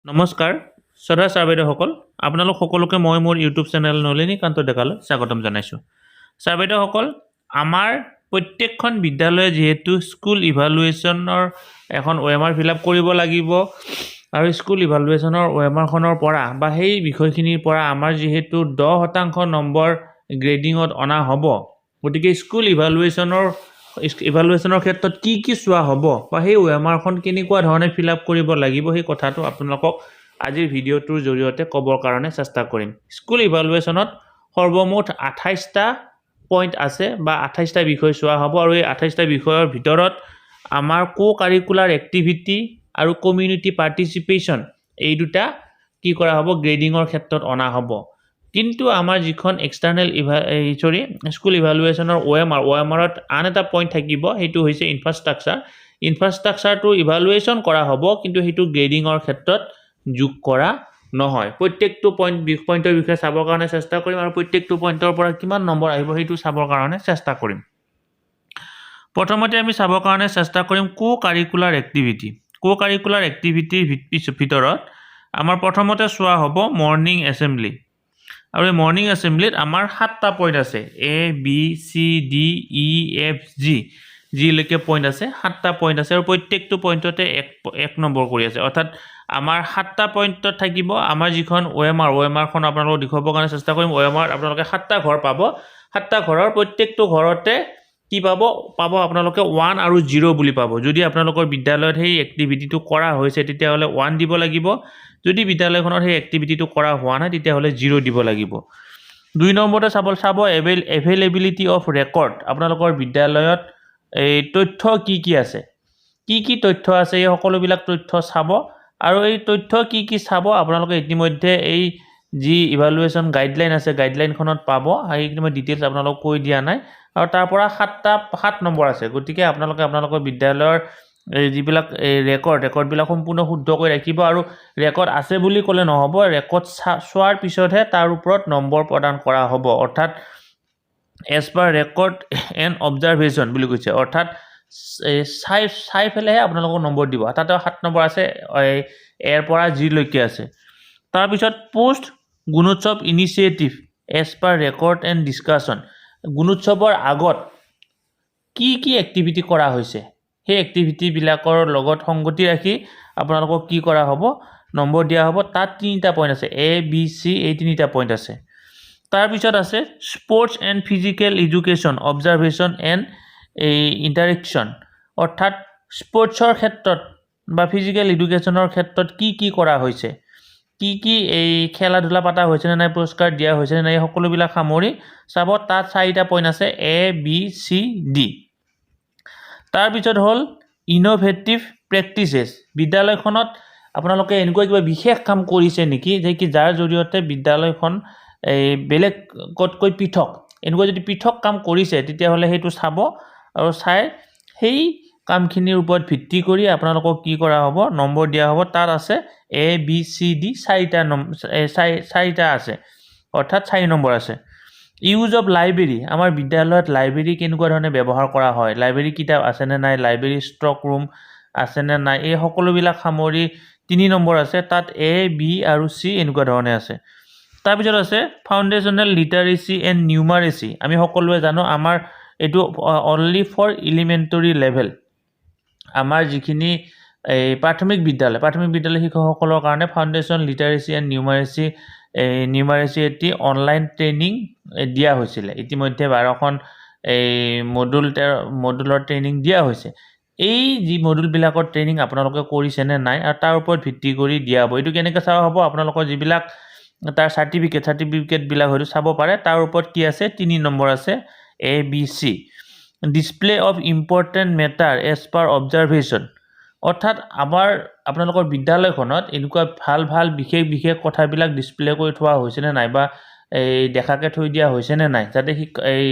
নমস্কাৰ শ্ৰদ্ধা ছাৰ বাইদেউসকল আপোনালোক সকলোকে মই মোৰ ইউটিউব চেনেল নলিনী কান্ত ডেকালৈ স্বাগতম জনাইছোঁ ছাৰ বাইদেউসকল আমাৰ প্ৰত্যেকখন বিদ্যালয়ে যেহেতু স্কুল ইভালুৱেশ্যনৰ এখন OMR ফিল আপ কৰিব লাগিব আৰু স্কুল ইভালুৱেশ্যনৰ OMRখনৰ পৰা বা সেই বিষয়খিনিৰ পৰা আমাৰ যেহেতু 10% নম্বৰ গ্ৰেডিঙত অনা হ'ব গতিকে স্কুল ইভালুৱেশ্যনৰ ক্ষেত্ৰত কি চোৱা হ'ব বা সেই OMRখন কেনেকুৱা ধৰণে ফিল আপ কৰিব লাগিব সেই কথাটো আপোনালোকক আজিৰ ভিডিঅ'টোৰ জৰিয়তে ক'বৰ কাৰণে চেষ্টা কৰিম স্কুল ইভালুৱেশ্যনত সৰ্বমুঠ 28টা পইণ্ট আছে বা 28টা বিষয় চোৱা হ'ব আৰু এই 28টা বিষয়ৰ ভিতৰত আমাৰ কো-কাৰিকুলাৰ এক্টিভিটি আৰু কমিউনিটি পাৰ্টিচিপেশ্যন এই দুটা কি কৰা হ'ব গ্ৰেডিঙৰ ক্ষেত্ৰত অনা হ'ব কিন্তু আমাৰ যিখন এক্সটাৰ্নেল স্কুল ইভালুৱেশ্যনৰ OMRত আন এটা পইণ্ট থাকিব সেইটো হৈছে ইনফ্ৰাষ্ট্ৰাকচাৰটো ইভালুৱেশ্যন কৰা হ'ব কিন্তু সেইটো গ্ৰেডিঙৰ ক্ষেত্ৰত যোগ কৰা নহয় প্ৰত্যেকটো পইণ্টৰ বিষয়ে চাবৰ কাৰণে চেষ্টা কৰিম আৰু প্ৰত্যেকটো পইণ্টৰ পৰা কিমান নম্বৰ আহিব সেইটো চাবৰ কাৰণে চেষ্টা কৰিম প্ৰথমতে আমি চাবৰ কাৰণে চেষ্টা কৰিম কো-কাৰিকুলাৰ এক্টিভিটিৰ ভিতৰত আমাৰ প্ৰথমতে চোৱা হ'ব মৰ্নিং এছেম্বলি আৰু এই মৰ্নিং এছেম্বলিত আমাৰ 7টা পইণ্ট আছে A B C D E F G জিলৈকে পইণ্ট আছে 7টা পইণ্ট আছে আৰু প্ৰত্যেকটো পইণ্টতে এক নম্বৰ কৰি আছে অৰ্থাৎ আমাৰ 7টা পইণ্টত থাকিব আমাৰ যিখন OMRখন আপোনালোকক দেখুৱাবৰ কাৰণে চেষ্টা কৰিম OMR আপোনালোকে 7টা ঘৰ পাব 7টা ঘৰৰ প্ৰত্যেকটো ঘৰতে কি পাব আপোনালোকে 1 আৰু 0 বুলি পাব যদি আপোনালোকৰ বিদ্যালয়ত সেই এক্টিভিটিটো কৰা হৈছে তেতিয়াহ'লে 1 দিব লাগিব যদি বিদ্যালয়খনৰ সেই এক্টিভিটিটো কৰা হোৱা নাই তেতিয়াহ'লে 0 দিব লাগিব 2 নম্বৰতে চাব এভেইলেবিলিটি অফ ৰেকৰ্ড আপোনালোকৰ বিদ্যালয়ত এই তথ্য কি আছে কি তথ্য আছে এই সকলোবিলাক তথ্য চাব আৰু এই তথ্য কি চাব আপোনালোকে ইতিমধ্যে এই যি ইভালুৱেশ্যন গাইডলাইন আছে গাইডলাইনখনত পাব সেইখিনি মই ডিটেইলছ আপোনালোকক কৈ দিয়া নাই আৰু তাৰ পৰা 7 নম্বৰ আছে গতিকে আপোনালোকৰ বিদ্যালয়ৰ যিবিলাক ৰেকৰ্ডবিলাক সম্পূৰ্ণ শুদ্ধ কৰি ৰাখিব আৰু ৰেকৰ্ড আছে বুলি ক'লে নহ'ব ৰেকৰ্ড চোৱাৰ পিছতহে তাৰ ওপৰত নম্বৰ প্ৰদান কৰা হ'ব অৰ্থাৎ as per record and observation বুলি কৈছে অৰ্থাৎ চাই ফেলেহে আপোনালোকক নম্বৰ দিব তাতে 7 নম্বৰ আছে এৰ পৰা জিলৈকে আছে তাৰপিছত post Gunotsav initiative as per record and discussion গুণোৎসৱৰ আগত কি এক্টিভিটি কৰা হৈছে সেই এক্টিভিটিবিলাকৰ লগত সংগতি ৰাখি আপোনালোকক কি কৰা হ'ব নম্বৰ দিয়া হ'ব তাত 3টা পইণ্ট আছে A B C এই 3টা পইণ্ট আছে তাৰপিছত আছে sports and physical education observation and interaction অৰ্থাৎ স্পৰ্টছৰ ক্ষেত্ৰত বা ফিজিকেল এডুকেশ্যনৰ ক্ষেত্ৰত কি কৰা হৈছে কি এই খেলা ধূলা পাতা হৈছে নে নাই পুৰস্কাৰ দিয়া হৈছে নে নাই এই সকলোবিলাক সামৰি চাব তাত 4টা পইণ্ট আছে A B C D তাৰপিছত হ'ল ইনোভেটিভ প্ৰেক্টিচেছ বিদ্যালয়খনত আপোনালোকে এনেকুৱা কিবা বিশেষ কাম কৰিছে নেকি যে কি যাৰ জৰিয়তে বিদ্যালয়খন এই বেলেগতকৈ পৃথক এনেকুৱা যদি পৃথক কাম কৰিছে তেতিয়াহ'লে সেইটো চাব আৰু চাই সেই কামখিনিৰ ওপৰত ভিত্তি কৰি আপোনালোকক কি কৰা হ'ব নম্বৰ দিয়া হ'ব তাত আছে A B C D 4টা আছে অৰ্থাৎ 4 নম্বৰ আছে ইউজ অফ লাইব্ৰেৰী আমাৰ বিদ্যালয়ত লাইব্ৰেৰী কেনেকুৱা ধৰণে ব্যৱহাৰ কৰা হয় লাইব্ৰেৰী কিতাপ আছেনে নাই লাইব্ৰেৰী ষ্টক ৰুম আছেনে নাই এই সকলোবিলাক সামৰি 3 নম্বৰ আছে তাত A B আৰু C এনেকুৱা ধৰণে আছে তাৰপিছত আছে ফাউণ্ডেশ্যনেল লিটাৰেচি এণ্ড নিউমাৰেচি আমি সকলোৱে জানো আমাৰ এইটো অনলি ফৰ এলিমেণ্টৰী লেভেল আমাৰ যিখিনি এই প্ৰাথমিক বিদ্যালয় শিক্ষকসকলৰ কাৰণে ফাউণ্ডেশ্যন লিটাৰেচি এণ্ড নিউমাৰেচি এটি অনলাইন ট্ৰেইনিং দিয়া হৈছিলে ইতিমধ্যে 12খন এই মডুলৰ ট্ৰেইনিং দিয়া হৈছে এই যি মডুলবিলাকৰ ট্ৰেইনিং আপোনালোকে কৰিছেনে নাই আৰু তাৰ ওপৰত ভিত্তি কৰি দিয়া হ'ব এইটো কেনেকৈ চাব হ'ব আপোনালোকৰ যিবিলাক তাৰ চাৰ্টিফিকেটবিলাক হয়তো চাব পাৰে তাৰ ওপৰত কি আছে 3 নম্বৰ আছে A B C display of important matter as per observation অৰ্থাৎ আপোনালোকৰ বিদ্যালয়খনত এনেকুৱা ভাল বিশেষ কথাবিলাক ডিসপ্লে কৰি থোৱা হৈছেনে নাই বা এই দেখাকে থৈ দিয়া হৈছেনে নাই যাতে এই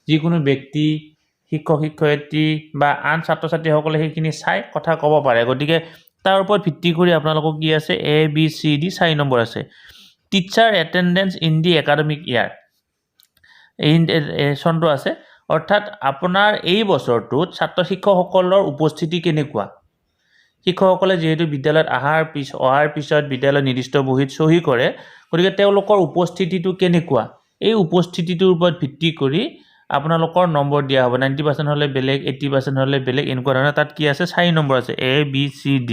যিকোনো ব্যক্তি শিক্ষক শিক্ষয়িত্ৰী বা আন ছাত্ৰ ছাত্ৰীসকলে সেইখিনি চাই কথা ক'ব পাৰে গতিকে তাৰ ওপৰত ভিত্তি কৰি আপোনালোকক কি আছে A B C D 4 নম্বৰ আছে teacher attendance in the academic year এই চনটো আছে অৰ্থাৎ আপোনাৰ এই বছৰটোত ছাত্ৰ শিক্ষকসকলৰ উপস্থিতি কেনেকুৱা শিক্ষকসকলে যেহেতু বিদ্যালয়ত অহাৰ পিছত বিদ্যালয়ৰ নিৰ্দিষ্ট বহীত চহী কৰে গতিকে তেওঁলোকৰ উপস্থিতিটো কেনেকুৱা এই উপস্থিতিটোৰ ওপৰত ভিত্তি কৰি আপোনালোকৰ নম্বৰ দিয়া হ'ব 90% হলে বেলেগ 80% হলে বেলেগ এনেকুৱা ধৰণৰ তাত কি আছে 4 নম্বৰ আছে A B C D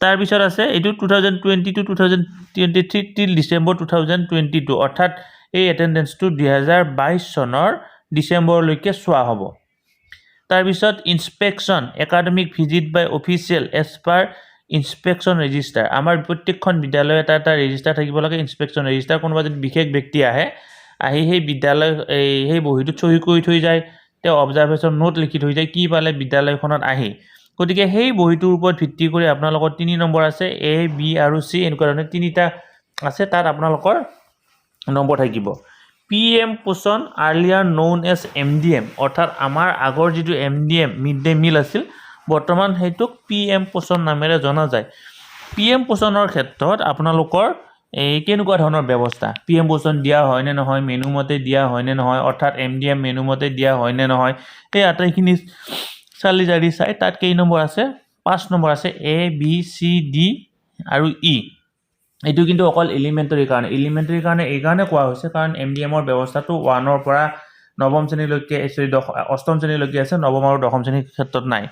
তাৰ পিছত আছে এইটো 2020 to 2023 till ডিসেম্বৰ 2022 অৰ্থাৎ এই এটেন্ডেন্সটো 2022 চনৰ ডিসেম্বৰলৈকে চোৱা হ'ব তাৰ পিছত inspection academic visit by official as per inspection register আমাৰ প্ৰত্যেকখন বিদ্যালয়ত এটা ৰেজিষ্টাৰ থাকিব লাগে ইনস্পেকশন ৰেজিষ্টাৰ কোনোবা যদি বিশেষ ব্যক্তি আহে আহি সেই বিদ্যালয় এই বহিটো চহী কৰি থৈ যায় তে অবজাৰভেশন নোট লিখি থৈ যায় কি পালে বিদ্যালয়খনত আহি গতিকে সেই বহিটোৰ ওপৰত ভিত্তি কৰি আপোনালোকৰ 3 নম্বৰ আছে A B আৰু C এনেকুৱা ধৰণে তিনিটা আছে তাত আপোনালোকৰ নম্বৰ থাকিব PM পোষণ earlier known as MDM অৰ্থাৎ আমাৰ আগৰ যেটো MDM মিড ডে মিল আছিল বৰ্তমান হেতুক PM পোষণ নামেৰে জনা যায় PM পোষণৰ ক্ষেত্ৰত আপোনালোকৰ এই কেনেকুৱা ধৰণৰ ব্যৱস্থা PM পোষণ দিয়া হয় নে নহয় মেনু মতে দিয়া হয় নে নহয় অৰ্থাৎ MDM মেনু মতে দিয়া হয় নে নহয় এই আটাইখিনি চালি জাৰি চাই তাত কেই নম্বৰ আছে 5 নম্বৰ আছে A B C D আৰু E এটো কিন্তু অকল এলিমেন্টাৰী কাৰণে এই কাৰণে কোৱা হৈছে কাৰণ MDM ৰ ব্যৱস্থাটো 1 ৰ পৰা নৱম শ্ৰেণীলৈকে অষ্টম শ্ৰেণীলৈকে আছে নৱম আৰু দশম শ্ৰেণীৰ ক্ষেত্ৰত নাই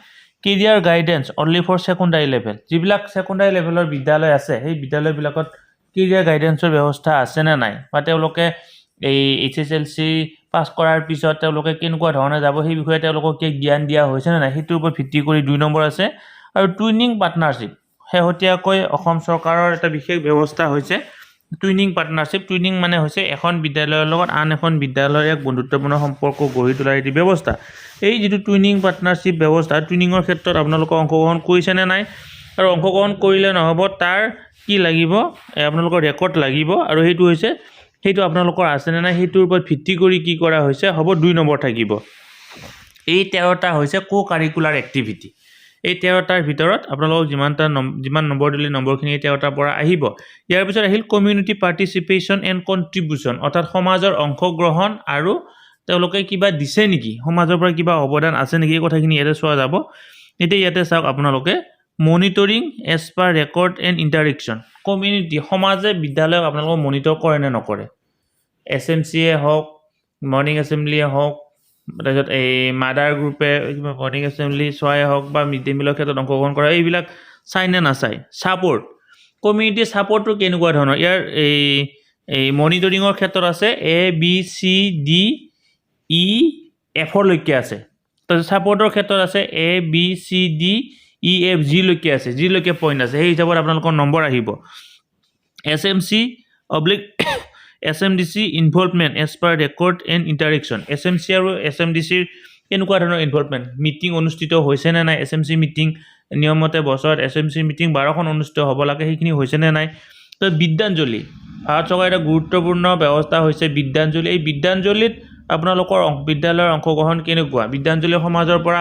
career guidance only for secondary level যিবিলাক সেকেন্ডাৰী লেভেলৰ বিদ্যালয় আছে সেই বিদ্যালয় বিলাকত কেৰিয়াৰ গাইডেন্সৰ ব্যৱস্থা আছে নে নাই বা তেওঁলোকে এই HSLC পাস কৰাৰ পিছত তেওঁলোকে কেনেকুৱা ধৰণে যাব সেই বিষয়ে তেওঁলোকক কি জ্ঞান দিয়া হৈছে নে নাই হেতুৰ ওপৰত ভিত্তি কৰি 2 নম্বৰ আছে আৰু টুইনিং পাৰ্টনাৰশ্বিপ হেহতিয়াকৈ অসম চৰকাৰৰ এটা বিশেষ ব্যৱস্থা হৈছে টুইনিং পাৰ্টনাৰশ্বিপ টুইনিং মানে হৈছে এখন বিদ্যালয়ৰ লগত আন এখন বিদ্যালয়ৰ এক বন্ধুত্বপূৰ্ণ সম্পৰ্ক গঢ়ি তোলাৰ এটি ব্যৱস্থা এই যেটো টুইনিং পাৰ্টনাৰশ্বিপ ব্যৱস্থা টুইনিংৰ ক্ষেত্ৰত আপোনালোকৰ অংশগ্ৰহণ কৰিছে নে নাই আৰু অংশগ্ৰহণ কৰিলে নহব তাৰ কি লাগিব আপোনালোকৰ ৰেকৰ্ড লাগিব আৰু হেতু হৈছে হেতু আপোনালোকৰ আছে নে নাই হেতুৰ ওপৰত ভিত্তি কৰি কি কৰা হৈছে হ'ব 2 নম্বৰ থাকিব এই 13টা হৈছে কো কাৰিকুলাৰ এক্টিভিটি এই 13টাৰ ভিতৰত আপোনালোক যিমান নম্বৰ দিলে নম্বৰখিনি 13টাৰ পৰা আহিব ইয়াৰ পিছত আহিল কমিউনিটি পাৰ্টিসিপেশন এণ্ড কন্ট্ৰিবিউশন অৰ্থাৎ সমাজৰ অংশগ্ৰহণ আৰু তেওঁলোকে কিবা দিছে নেকি সমাজৰ পৰা কিবা অৱদান আছে নেকি এই কথাখিনি ইয়াতে চোৱা যাব ইয়াতে চাওক আপোনালোকে monitoring as per record and interaction community সমাজে বিদ্যালয়ক আপোনালোকক মনিটৰ কৰে নে নকৰে SMC এ হওক মৰ্নিং এছেম্বলি হওক তাৰপিছত এই মাদাৰ গ্ৰুপে কিবা মৰ্নিং এছেম্বলি সোৱাই হওক বা মিড ডে মিলৰ ক্ষেত্ৰত অংশগ্ৰহণ কৰা এইবিলাক চাই নে নাচাই সাপোৰ্ট কমিউনিটি সাপোৰ্টটো কেনেকুৱা ধৰণৰ ইয়াৰ এই মনিটৰিংৰ ক্ষেত্ৰত আছে A B C D E F লৈকে আছে তাৰপিছত সাপোৰ্টৰ ক্ষেত্ৰত আছে A B C D E F G লৈকে আছে G লৈকে পইণ্ট আছে সেই হিচাপত আপোনালোকৰ নম্বৰ আহিব SMC SMDC involvement as per record and interaction SMC আৰু SMDC কেনেকুৱা ধৰণৰ ইনভলভমেন্ট মিটিং অনুষ্ঠিত হৈছে নে নাই SMC মিটিং নিয়মতে বছৰত SMC মিটিং 12খন অনুষ্ঠিত হ'ব লাগে সেইখিনি হৈছে নে নাই তো বিদ্যাঞ্জলি ভাৰত চৰকাৰৰ এটা গুৰুত্বপূৰ্ণ ব্যৱস্থা হৈছে বিদ্যাঞ্জলি এই বিদ্যাঞ্জলিত আপোনালোকৰ বিদ্যালয়ৰ অংশগ্ৰহণ কেনেকুৱা বিদ্যাঞ্জলি সমাজৰ পৰা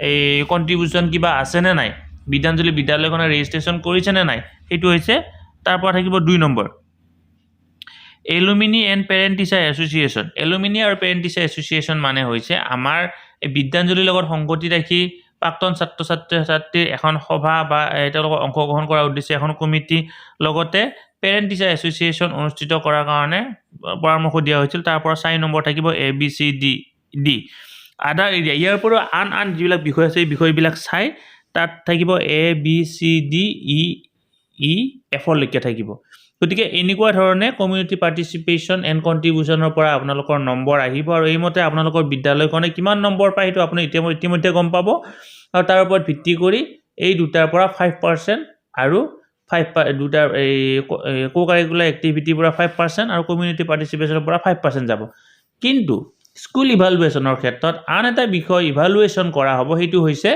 এই কন্ট্ৰিবিউশন কিবা আছে নে নাই বিদ্যাঞ্জলি বিদ্যালয়খনে ৰেজিষ্ট্ৰেচন কৰিছে নে নাই হেতু হৈছে তাৰ পৰা থাকিব 2 number alumni and parent teacher association alumni আৰু পেৰেণ্ট টিচাৰ এছ'চিয়েশ্যন মানে হৈছে আমাৰ বিদ্যাঞ্জলিৰ লগত সংগতি ৰাখি প্ৰাক্তন ছাত্ৰীৰ এখন সভা বা তেওঁলোকৰ অংশগ্ৰহণ কৰাৰ উদ্দেশ্যে এখন কমিটি লগতে পেৰেণ্ট টিচাৰ এছ'চিয়েশ্যন অনুষ্ঠিত কৰাৰ কাৰণে পৰামৰ্শ দিয়া হৈছিল তাৰ পৰা 4 নম্বৰ থাকিব A B C D আদাৰ এৰিয়া ইয়াৰ পৰা আন যিবিলাক বিষয় আছে এই বিষয়বিলাক চাই তাত থাকিব A B C D E F লৈকে থাকিব গতিকে এনেকুৱা ধৰণে কমিউনিটি পাৰ্টিসিপেশন এণ্ড কন্ট্ৰিবিউশনৰ পৰা আপোনালোকৰ নম্বৰ আহিব আৰু এইমতে আপোনালোকৰ বিদ্যালয়খনে কিমান নম্বৰ পায় হেতু আপুনি ইতিমধ্যে গম পাব আৰু তাৰ ওপৰত ভিত্তি কৰি এই দুটাৰ পৰা 5% আৰু 5 দুটাৰ এই কো কাৰিকুলাৰ এক্টিভিটিৰ পৰা 5% আৰু কমিউনিটি পাৰ্টিসিপেশনৰ পৰা 5% যাব কিন্তু স্কুল ইভালুৱেচনৰ ক্ষেত্ৰত আন এটা বিষয় ইভালুৱেচন কৰা হ'ব হেতু হৈছে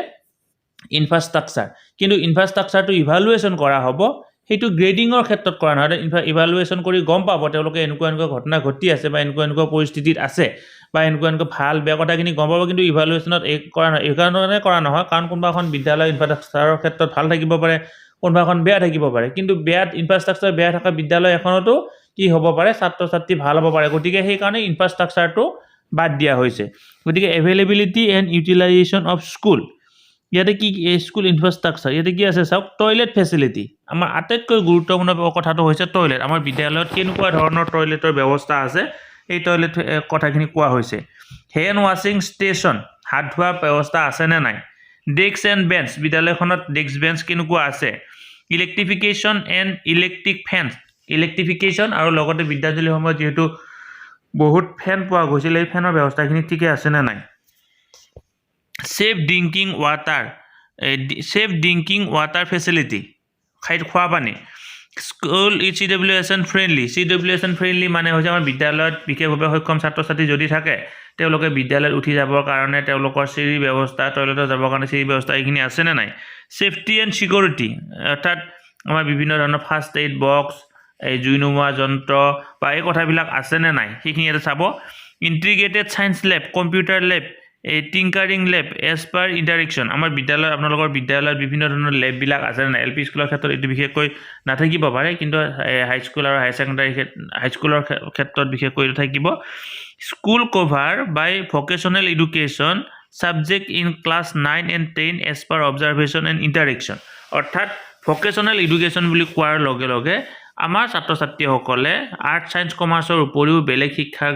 ইনফ্ৰাষ্ট্ৰাকচাৰ কিন্তু ইনফ্ৰাষ্ট্ৰাকচাৰটো ইভালুৱেচন কৰা হ'ব হেতু গ্ৰেডিংৰ ক্ষেত্ৰত কৰা নহয় ইভালুৱেচন কৰি গম পাব তেওঁলোকে এনেকুৱা ঘটনা ঘটি আছে বা এনেকুৱা পৰিস্থিতিত আছে বা এনেকুৱা ভাল বেয়া কথাখিনি গম পাব কিন্তু ইভালুৱেচনত কৰা নহয় এইকাৰণে কৰা নহয় কাৰণ কোনোবাখন বিদ্যালয় ইনফ্ৰাষ্ট্ৰাকচাৰৰ ক্ষেত্ৰত ভাল থাকিব পাৰে কোনোবাখন বেয়া থাকিব পাৰে কিন্তু বেয়া ইনফ্ৰাষ্ট্ৰাকচাৰ বেয়া থকা বিদ্যালয় এখনতো কি হ'ব পাৰে ছাত্ৰ ছাত্ৰী ভাল হ'ব পাৰে গতিকে সেই কাৰণে ইনফ্ৰাষ্ট্ৰাকচাৰটো বাদ দিয়া হৈছে গতিকে availability and utilisation of school ইয়াতে কি স্কুল ইনফ্ৰাষ্ট্ৰাকচাৰ ইয়াতে কি আছে চাওক টয়লেট ফেচিলিটি আমাৰ আটাইতকৈ গুৰুত্বপূৰ্ণ কথাটো হৈছে টয়লেট আমাৰ বিদ্যালয়ত কেনেকুৱা ধৰণৰ টয়লেটৰ ব্যৱস্থা আছে এই টয়লেট কথাখিনি কোৱা হৈছে হেণ্ড ৱাশ্বিং ষ্টেচন হাত ধোৱা ব্যৱস্থা আছে নে নাই ডেস্ক এণ্ড বেঞ্চ বিদ্যালয়খনত ডেস্ক বেঞ্চ কেনেকুৱা আছে electrification and electric fan electrification আৰু লগতে বিদ্যালয়সমূহত যেহেতু বহুত ফেন পোৱা গৈছিল এই ফেনৰ ব্যৱস্থাখিনি ঠিকে আছে নে নাই safe drinking water facility খাই খোৱা পানী স্কুল CWSN friendly মানে হৈছে আমাৰ বিদ্যালয়ত বিশেষভাৱে সক্ষম ছাত্ৰ-ছাত্ৰী যদি থাকে তেওঁলোকে বিদ্যালয়ত উঠি যাবৰ কাৰণে তেওঁলোকৰ চিৰি ব্যৱস্থা টয়লেটত যাবৰ কাৰণে চিৰি ব্যৱস্থা এইখিনি আছে নে নাই সেফটি এণ্ড সিকিউৰিটি অৰ্থাৎ আমাৰ বিভিন্ন ধৰণৰ ফাৰ্ষ্ট এইড বক্স এই জুই নুমুৱা যন্ত্ৰ বা এই কথাবিলাক আছে নে নাই সেইখিনি এটা চাব integrated science lab computer lab এই tinkering lab as per interaction আমাৰ বিদ্যালয় আপোনালোকৰ বিদ্যালয়ত বিভিন্ন ধৰণৰ ল্যাববিলাক আছে না এলপি স্কুলৰ ক্ষেত্ৰত এইটো বিশেষকৈ নাথাকিব পাৰে কিন্তু হাই স্কুল আৰু হাই সেকেন্ডাৰী হাই স্কুলৰ ক্ষেত্ৰত বিশেষকৈ এইটো থাকিব school cover by vocational education subject in class 9 and 10 as per observation and interaction অৰ্থাৎ ভোকেশনাল এডুকেশ্যন বুলি কোৱাৰ লগে লগে আমাৰ ছাত্ৰ-ছাত্ৰীসকলে আৰ্ট সায়েন্স কমাৰ্চৰ উপৰিও বেলেগ শিক্ষাৰ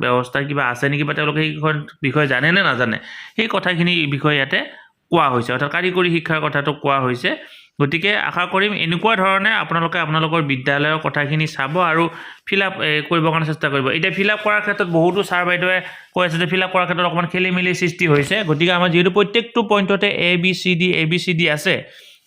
ব্যৱস্থা কিবা আছে নেকি বা তেওঁলোকে এইখন বিষয় জানে নে নাজানে সেই কথাখিনি বিষয় ইয়াতে কোৱা হৈছে অৰ্থাৎ কাৰিকৰী শিক্ষাৰ কথাটো কোৱা হৈছে গতিকে আশা কৰিম এনেকুৱা ধৰণে আপোনালোকে আপোনালোকৰ বিদ্যালয়ৰ কথাখিনি চাব আৰু ফিলআপ কৰিব কাৰণে চেষ্টা কৰিব এতিয়া ফিলআপ কৰাৰ ক্ষেত্ৰত বহুতো ছাৰ বাইদেৱে কৈ আছে যে ফিলআপ কৰাৰ ক্ষেত্ৰত অকমান খেলিমেলি সৃষ্টি হৈছে গতিকে আমাৰ যেহেতু প্ৰত্যেকটো পইণ্টতে ABCD আছে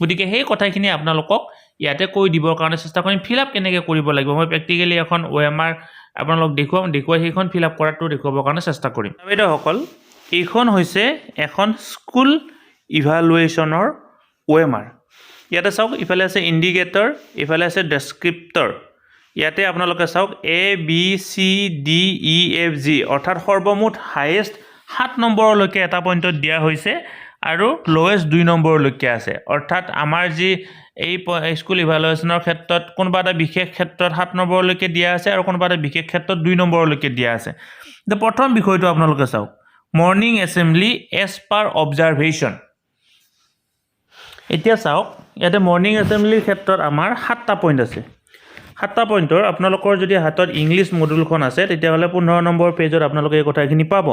গতিকে সেই কথাখিনি আপোনালোকক ইয়াতে কৈ দিবৰ কাৰণে চেষ্টা কৰিম ফিলআপ কেনেকৈ কৰিব লাগিব মই প্ৰেক্টিক্যালি এখন OMR আপোনালোক দেখুৱাই সেইখন ফিলআপ কৰাটো দেখুৱাবৰ কাৰণে চেষ্টা কৰিম বাইদেউসকল এইখন হৈছে এখন স্কুল ইভালুৱেশ্যনৰ OMR ইয়াতে চাওক ইফালে আছে ইণ্ডিকেটৰ ইফালে আছে ডেছক্ৰিপ্টৰ ইয়াতে আপোনালোকে চাওক ABCDEFG অৰ্থাৎ সৰ্বমুঠ হাইয়েষ্ট 7 নম্বৰলৈকে এটা পইণ্টত দিয়া হৈছে আৰু লোৱেষ্ট 2 নম্বৰলৈকে আছে অৰ্থাৎ আমাৰ যি এই স্কুল ইভালুৱেশ্যনৰ ক্ষেত্ৰত কোনোবা এটা বিশেষ ক্ষেত্ৰত 7 নম্বৰলৈকে দিয়া আছে আৰু কোনোবা এটা বিশেষ ক্ষেত্ৰত 2 নম্বৰলৈকে দিয়া আছে এতিয়া প্ৰথম বিষয়টো আপোনালোকে চাওক morning assembly as per observation এতিয়া চাওক ইয়াতে মৰ্নিং এছেম্বলিৰ ক্ষেত্ৰত আমাৰ 7টা পইণ্ট আছে 7টা পইণ্টৰ আপোনালোকৰ যদি হাতত ইংলিছ মডুলখন আছে তেতিয়াহ'লে 15 নম্বৰ পেজত আপোনালোকে এই কথাখিনি পাব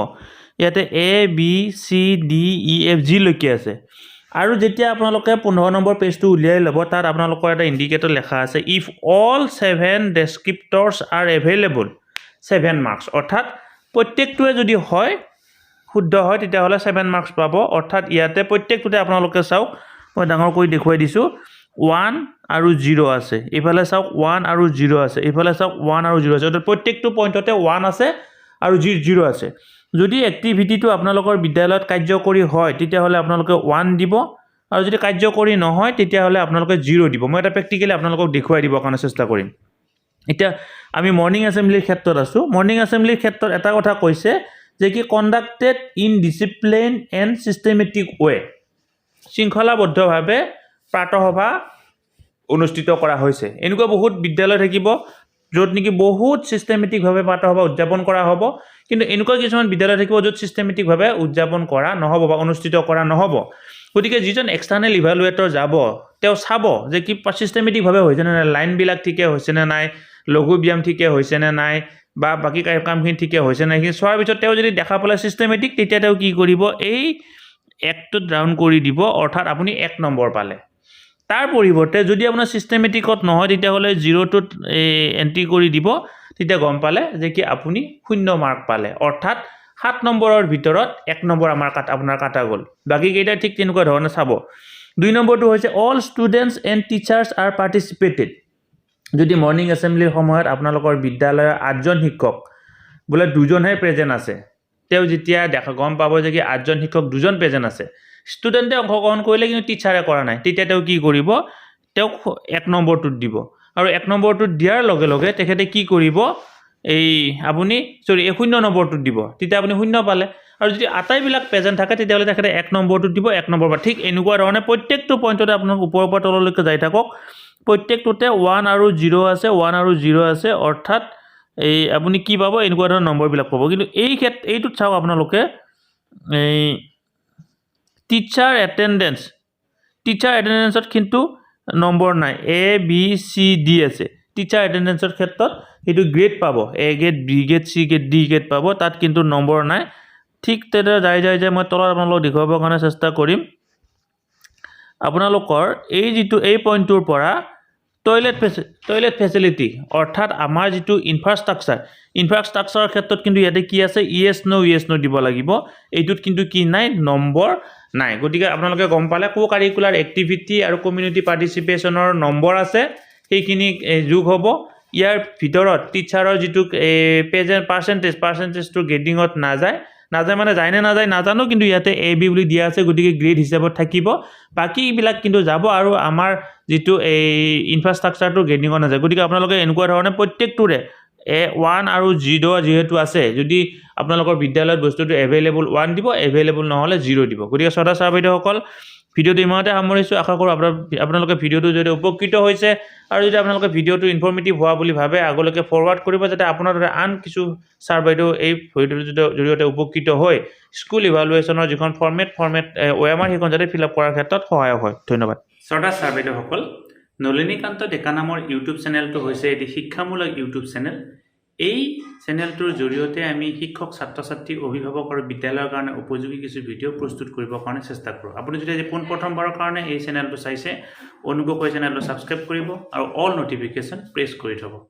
ইয়াতে ABCDEFG লৈকে আছে আৰু যেতিয়া আপোনালোকে 15 নম্বৰ পেজটো উলিয়াই ল'ব তাত আপোনালোকৰ এটা ইণ্ডিকেটৰ লেখা আছে if all 7 descriptors are available 7 marks অৰ্থাৎ প্ৰত্যেকটোৱে যদি হয় শুদ্ধ হয় তেতিয়াহ'লে 7 মাৰ্কছ পাব অৰ্থাৎ ইয়াতে প্ৰত্যেকটোতে আপোনালোকে চাওক মই ডাঙৰ কৰি দেখুৱাই দিছোঁ 1 আৰু 0 আছে ইফালে চাওক 1 আৰু 0 আছে ইফালে চাওক 1 আৰু 0 আছে অৰ্থাৎ প্ৰত্যেকটো পইণ্টতে 1 আছে আৰু 0 আছে যদি এক্টিভিটিটো আপোনালোকৰ বিদ্যালয়ত কাৰ্যকৰী হয় তেতিয়াহ'লে আপোনালোকে 1 দিব আৰু যদি কাৰ্যকৰী নহয় তেতিয়াহ'লে আপোনালোকে 0 দিব মই এটা প্ৰেক্টিক্যালি আপোনালোকক দেখুৱাই দিবৰ কাৰণে চেষ্টা কৰিম এতিয়া আমি মৰ্নিং এছেম্বলিৰ ক্ষেত্ৰত আছো মৰ্নিং এছেম্বলিৰ ক্ষেত্ৰত এটা কথা কৈছে যে কি conducted in discipline and systematic way শৃংখলাবদ্ধভাৱে প্ৰাতঃসভা অনুষ্ঠিত কৰা হৈছে এনেকুৱা বহুত বিদ্যালয় থাকিব য'ত নেকি বহুত সিস্টেমেটিকভাৱে প্ৰাতঃসভা উদযাপন কৰা হ'ব কিন্তু এনেকুৱা কিছুমান বিদ্যালয় থাকিব য'ত সিস্টেমেটিকভাৱে উদযাপন কৰা নহ'ব বা অনুষ্ঠিত কৰা নহ'ব গতিকে যিজন এক্সটাৰ্নেল ইভালুৱেটৰ যাব তেওঁ চাব যে কি সিস্টেমেটিকভাৱে হৈছে নে নাই লাইনবিলাক ঠিকে হৈছে নে নাই লঘু ব্যায়াম ঠিকে হৈছে নে নাই বা বাকি কামখিনি ঠিকে হৈছে নাই কিন্তু চোৱাৰ পিছত তেওঁ যদি দেখা পালে সিস্টেমেটিক তেতিয়া তেওঁ কি কৰিব এই একটোত ৰাউণ্ড কৰি দিব অৰ্থাৎ আপুনি 1 নম্বৰ পালে তাৰ পৰিৱৰ্তে যদি আপোনাৰ সিস্টেমেটিকত নহয় তেতিয়াহ'লে 0টোত এন্ট্ৰি কৰি দিব তেতিয়া গম পালে যে কি আপুনি 0 মাৰ্ক পালে অৰ্থাৎ 7 নম্বৰৰ ভিতৰত 1 নম্বৰ আপোনাৰ কাটা গ'ল বাকি কেইটা ঠিক তেনেকুৱা ধৰণে চাব 2 নম্বৰটো হৈছে all students and teachers R participated যদি মৰ্নিং এছেম্বলিৰ সময়ত আপোনালোকৰ বিদ্যালয়ৰ 8জন শিক্ষক বোলে 2জনহে প্ৰেজেন্ট আছে তেওঁ যেতিয়া গম পাব যে কি 8জন শিক্ষক 2জন প্ৰেজেন্ট আছে ষ্টুডেণ্টে অংশগ্ৰহণ কৰিলে কিন্তু টিচাৰে কৰা নাই তেতিয়া তেওঁ কি কৰিব তেওঁ 1 নম্বৰটোত দিব আৰু 1 নম্বৰটোত দিয়াৰ লগে লগে তেখেতে কি কৰিব এই আপুনি এই 0 নম্বৰটোত দিব তেতিয়া আপুনি 0 পালে আৰু যদি আটাইবিলাক প্ৰেজেন্ট থাকে তেতিয়াহ'লে তেখেতে 1 নম্বৰটোত দিব 1 নম্বৰ বা ঠিক এনেকুৱা ধৰণে প্ৰত্যেকটো পইণ্টতে আপোনাক ওপৰৰ পৰা তললৈকে যাই থাকক প্ৰত্যেকটোতে 1 আৰু 0 আছে 1 আৰু 0 আছে অৰ্থাৎ এই আপুনি কি পাব এনেকুৱা ধৰণৰ নম্বৰবিলাক পাব কিন্তু এইটোত চাওক আপোনালোকে এই টিচাৰ এটেণ্ডেন্সত কিন্তু নম্বৰ নাই A B C D আছে টিচাৰ এটেণ্ডেন্সৰ ক্ষেত্ৰত সেইটো গ্ৰেড পাব A grade B grade C grade D grade পাব তাত কিন্তু নম্বৰ নাই ঠিক তেদৰে যাই মই তলত আপোনালোকক দেখুৱাবৰ কাৰণে চেষ্টা কৰিম আপোনালোকৰ এই যিটো এই পইণ্টৰ পৰা টয়লেট ফেচিলিটি অৰ্থাৎ আমাৰ যিটো ইনফ্ৰাষ্ট্ৰাকচাৰৰ ক্ষেত্ৰত কিন্তু ইয়াতে কি আছে yes no দিব লাগিব এইটোত কিন্তু কি নাই নম্বৰ নাই গতিকে আপোনালোকে গম পালে কো কাৰিকুলাৰ এক্টিভিটি আৰু কমিউনিটি পাৰ্টিচিপেশনৰ নম্বৰ আছে সেইখিনি যোগ হ'ব ইয়াৰ ভিতৰত টিচাৰৰ যিটো পাৰ্চেন্টেজটো গ্ৰেডিঙত নাযায় মানে যায় নে নাযায় নাজানো কিন্তু ইয়াতে A B বুলি দিয়া আছে গতিকে গ্ৰেড হিচাপত থাকিব বাকি বিলাক কিন্তু যাব আৰু আমাৰ যিটো এই ইনফ্ৰাষ্ট্ৰাকচাৰটো গ্ৰেডিঙত নাযায় গতিকে আপোনালোকে এনেকুৱা ধৰণে প্ৰত্যেকটোৰে A1 আৰু 0 যেহেতু আছে যদি আপোনালোকৰ বিদ্যালয়ত বস্তুটো এভেইলেবল 1 দিব এভেইলেবল নহলে 0 দিব গতিকে ছটা ছাৰবাইদেউসকল ভিডিওটো ইমানতে সামৰিছো আশা কৰো আপোনালোকে ভিডিওটো যদি উপকৃত হৈছে আৰু যদি আপোনালোকে ভিডিওটো ইনফৰমেটিভ হোৱা বুলি ভাবে আগলৈকে ফৰৱাৰ্ড কৰিব যাতে আপোনাৰ আন কিছু ছাৰবাইদেউ এই ভিডিওৰ জৰিয়তে উপকৃত হৈ স্কুল ইভালুৱেচনৰ যিখন ফৰমেট OMR সেইখন যাতে ফিল আপ কৰাৰ ক্ষেত্ৰত সহায়ক হয় ধন্যবাদ ছটা ছাৰবাইদেউসকল নলিনী কান্ত ডেকা নামৰ ইউটিউব চেনেলটো হৈছে এটি শিক্ষামূলক ইউটিউব চেনেল এই চেনেলটোৰ জৰিয়তে আমি শিক্ষক ছাত্ৰ-ছাত্ৰী অভিভাৱক আৰু বিদ্যালয়ৰ কাৰণে উপযোগী কিছু ভিডিও প্ৰস্তুত কৰিবৰ কাৰণে চেষ্টা কৰোঁ আপুনি যদি আজি প্ৰথমবাৰৰ কাৰণে এই চেনেলটো চাইছে অনুগ্ৰহ কৰি চেনেলটো সাবস্ক্ৰাইব কৰিব আৰু অল নটিফিকেশন প্ৰেছ কৰি থব